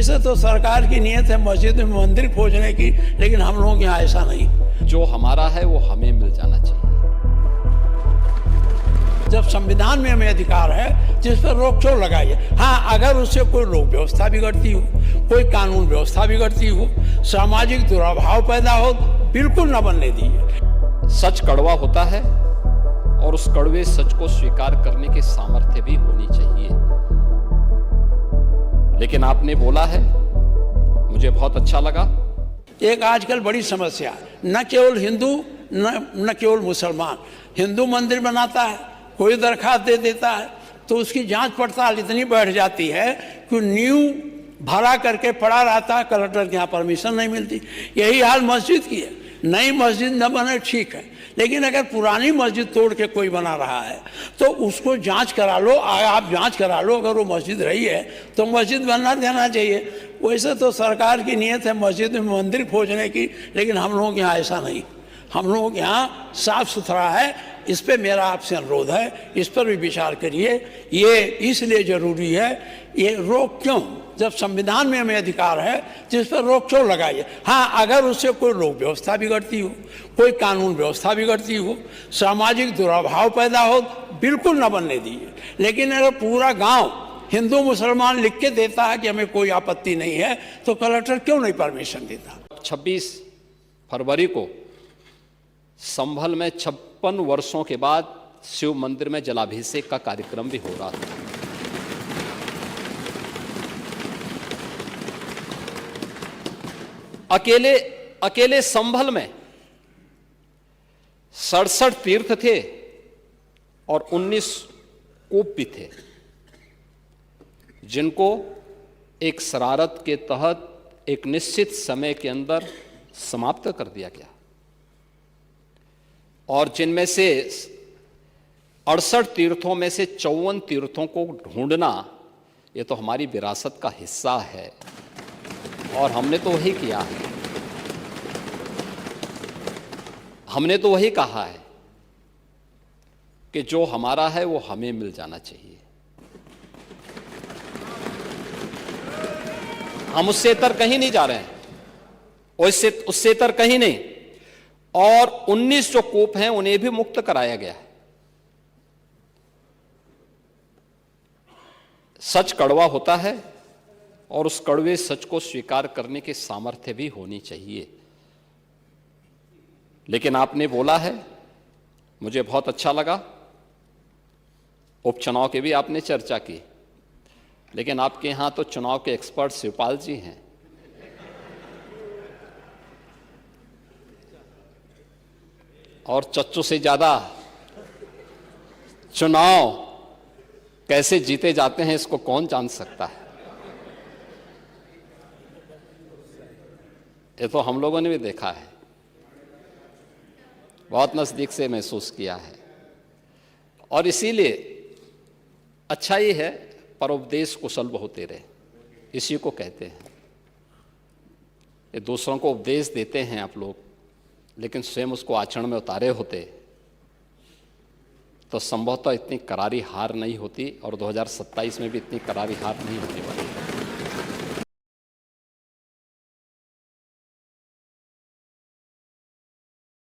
वैसे तो सरकार की नीयत है मस्जिद में मंदिर खोजने की, लेकिन हम लोगों के यहाँ ऐसा नहीं। जो हमारा है वो हमें मिल जाना चाहिए। जब संविधान में हमें अधिकार है जिस पर रोक टोक लगाइए। हाँ, अगर उससे कोई लोक व्यवस्था बिगड़ती हो, कोई कानून व्यवस्था बिगड़ती हो, सामाजिक दुराभाव पैदा हो, बिल्कुल न बनने दीजिए। सच कड़वा होता है और उस कड़वे सच को स्वीकार करने की सामर्थ्य भी होनी चाहिए। लेकिन आपने बोला है, मुझे बहुत अच्छा लगा। एक आजकल बड़ी समस्या है, न केवल हिंदू न केवल मुसलमान। हिंदू मंदिर बनाता है, कोई दरखास्त दे देता है तो उसकी जांच पड़ताल इतनी बढ़ जाती है कि नींव भरा करके पड़ा रहता है, कलेक्टर के यहाँ परमिशन नहीं मिलती। यही हाल मस्जिद की है। नई मस्जिद न बने ठीक है, लेकिन अगर पुरानी मस्जिद तोड़ के कोई बना रहा है तो उसको जांच करा लो। आप जांच करा लो, अगर वो मस्जिद रही है तो मस्जिद बनना देना चाहिए। वैसे तो सरकार की नीयत है मस्जिद में मंदिर खोजने की, लेकिन हम लोगों के यहाँ ऐसा नहीं। हम लोगों के यहाँ साफ सुथरा है। इस पे मेरा आपसे अनुरोध है, इस पर भी विचार करिए। ये इसलिए जरूरी है, ये रोक क्यों, जब संविधान में हमें अधिकार है जिस पर रोक टोक लगाइए। हाँ, अगर उससे कोई लोक व्यवस्था बिगड़ती हो, कोई कानून व्यवस्था बिगड़ती हो, सामाजिक दुराभाव पैदा हो, बिल्कुल न बनने दीजिए। लेकिन अगर पूरा गांव हिंदू मुसलमान लिख के देता है कि हमें कोई आपत्ति नहीं है, तो कलेक्टर क्यों नहीं परमिशन देता। 26 फरवरी को संभल में 56 वर्षों के बाद शिव मंदिर में जलाभिषेक का कार्यक्रम भी हो रहा था। अकेले संभल में 67 तीर्थ थे और 19 कूप भी थे, जिनको एक शरारत के तहत एक निश्चित समय के अंदर समाप्त कर दिया गया, और जिनमें से 68 तीर्थों में से 54 तीर्थों को ढूंढना ये तो हमारी विरासत का हिस्सा है और हमने तो वही किया है। हमने तो वही कहा है कि जो हमारा है वो हमें मिल जाना चाहिए। हम उससे इतर कहीं नहीं जा रहे हैं, उससे इतर कहीं नहीं। और 19 जो कूप हैं उन्हें भी मुक्त कराया गया है। सच कड़वा होता है और उस कड़वे सच को स्वीकार करने की सामर्थ्य भी होनी चाहिए। लेकिन आपने बोला है, मुझे बहुत अच्छा लगा। उपचुनाव की भी आपने चर्चा की, लेकिन आपके यहां तो चुनाव के एक्सपर्ट शिवपाल जी हैं। और चच्चू से ज्यादा चुनाव कैसे जीते जाते हैं इसको कौन जान सकता है। ये तो हम लोगों ने भी देखा है, बहुत नजदीक से महसूस किया है। और इसीलिए अच्छा ही है, परोपदेश कुशल बहुते रहे, इसी को कहते हैं। ये दूसरों को उपदेश देते हैं आप लोग, लेकिन स्वयं उसको आचरण में उतारे होते तो संभवतः इतनी करारी हार नहीं होती और 2027 में भी इतनी करारी हार नहीं होने वाली।